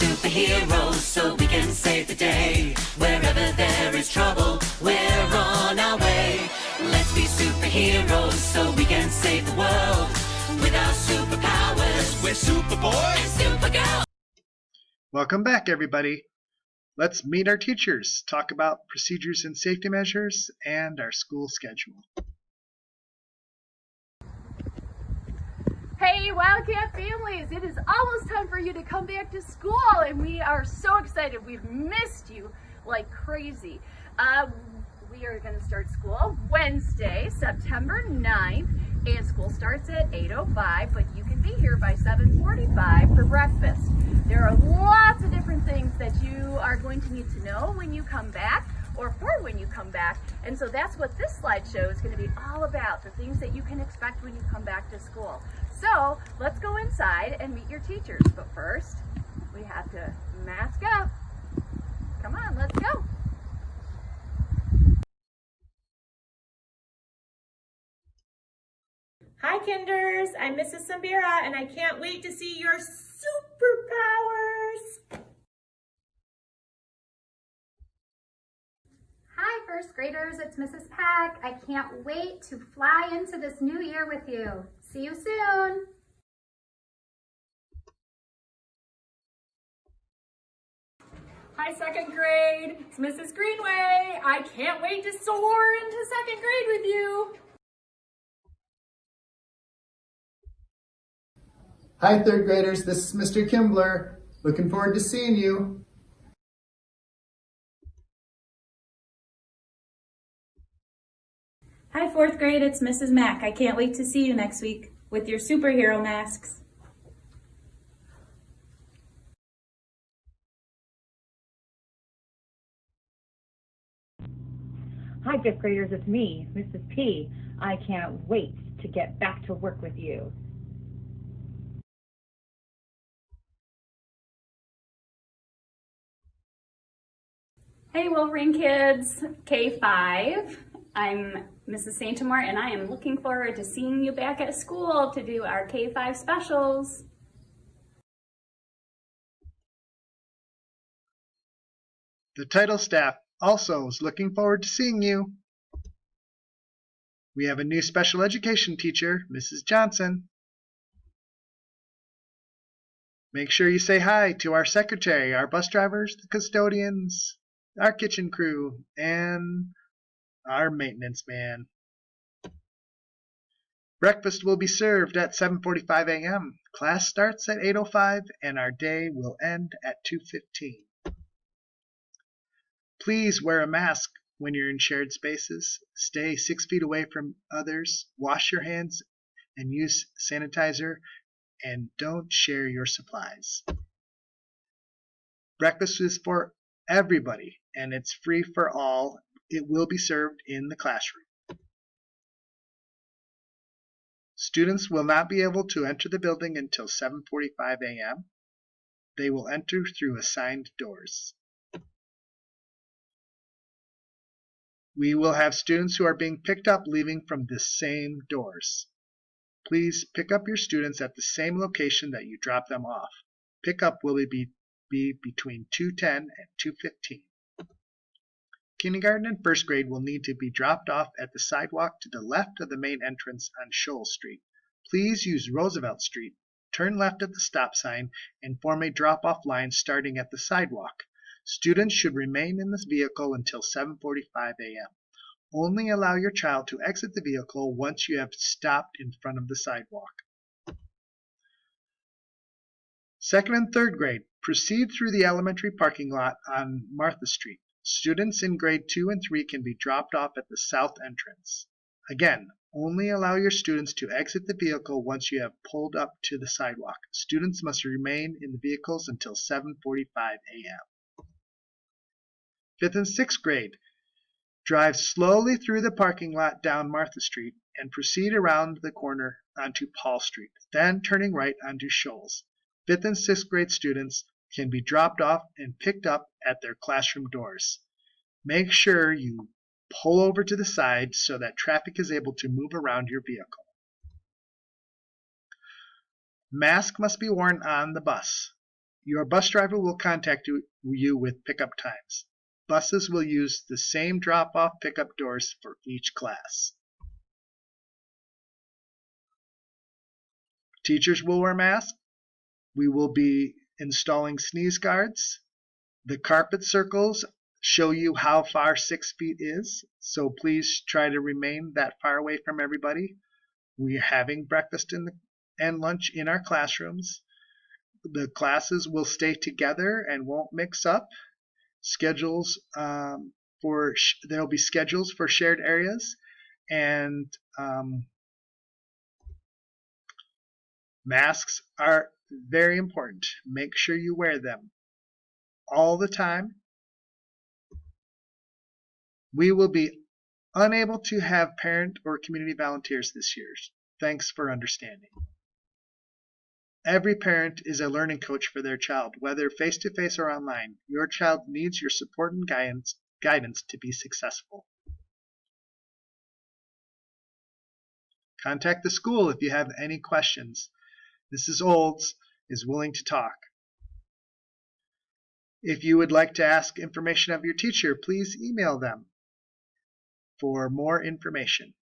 superheroes so we can save the day. Wherever there is trouble, we're on our way. Let's be superheroes so we can save the world. With our superpowers, we're Superboy and Supergirl. Welcome back, everybody. Let's meet our teachers, talk about procedures and safety measures, and our school schedule. Hey Wildcat families, it is almost time for you to come back to school and we are so excited. We've missed you like crazy. We are going to start school Wednesday, September 9th, and school starts at 8:05, but you can be here by 7:45 for breakfast. There are lots of different things that you are going to need to know when you come back, or for when you come back, and so that's what this slideshow is going to be all about, the things that you can expect when you come back to school. So let's go inside and meet your teachers, but first we have to mask up. Come on, let's go. Hi Kinders, I'm Mrs. Sambira and I can't wait to see your superpowers. Hi first graders, it's Mrs. Peck. I can't wait to fly into this new year with you. See you soon. Hi second grade, it's Mrs. Greenway. I can't wait to soar into second grade with you. Hi third graders, this is Mr. Kimbler. Looking forward to seeing you. Hi fourth grade, it's Mrs. Mack. I can't wait to see you next week with your superhero masks. Hi fifth graders, it's me, Mrs. P. I can't wait to get back to work with you. Hey Wolverine kids, K5. I'm Mrs. Saint-Amour and I am looking forward to seeing you back at school to do our K5 specials. The title staff also is looking forward to seeing you. We have a new special education teacher, Mrs. Johnson. Make sure you say hi to our secretary, our bus drivers, the custodians, our kitchen crew, and our maintenance man. Breakfast will be served at 7:45 a.m. Class starts at 8:05 and our day will end at 2:15. Please wear a mask when you're in shared spaces. Stay 6 feet away from others. Wash your hands and use sanitizer, and don't share your supplies. Breakfast is for everybody and it's free for all. It will be served in the classroom. Students will not be able to enter the building until 7:45 a.m. They will enter through assigned doors. We will have students who are being picked up leaving from the same doors. Please pick up your students at the same location that you drop them off. Pickup will be between 2:10 and 2:15. Kindergarten and first grade will need to be dropped off at the sidewalk to the left of the main entrance on Shoal Street. Please use Roosevelt Street, turn left at the stop sign, and form a drop-off line starting at the sidewalk. Students should remain in this vehicle until 7:45 a.m. Only allow your child to exit the vehicle once you have stopped in front of the sidewalk. Second and third grade, proceed through the elementary parking lot on Martha Street. Students in grade 2 and 3 can be dropped off at the south entrance. Again, only allow your students to exit the vehicle once you have pulled up to the sidewalk. Students must remain in the vehicles until 7:45 a.m. Fifth and sixth grade, drive slowly through the parking lot down Martha Street and proceed around the corner onto Paul Street, then turning right onto Shoals. Fifth and sixth grade students can be dropped off and picked up at their classroom doors. Make sure you pull over to the side so that traffic is able to move around your vehicle. Mask must be worn on the bus. Your bus driver will contact you with pickup times. Buses will use the same drop-off pickup doors for each class. Teachers will wear masks. We will be installing sneeze guards. The carpet circles show you how far 6 feet is, so please try to remain that far away from everybody. We are having breakfast and lunch in our classrooms. The classes will stay together and won't mix up. There'll be schedules for shared areas, and masks are very important. Make sure you wear them all the time. We will be unable to have parent or community volunteers this year. Thanks for understanding. Every parent is a learning coach for their child, whether face-to-face or online. Your child needs your support and guidance to be successful. Contact the school if you have any questions. Mrs. Olds is willing to talk. If you would like to ask information of your teacher, please email them for more information.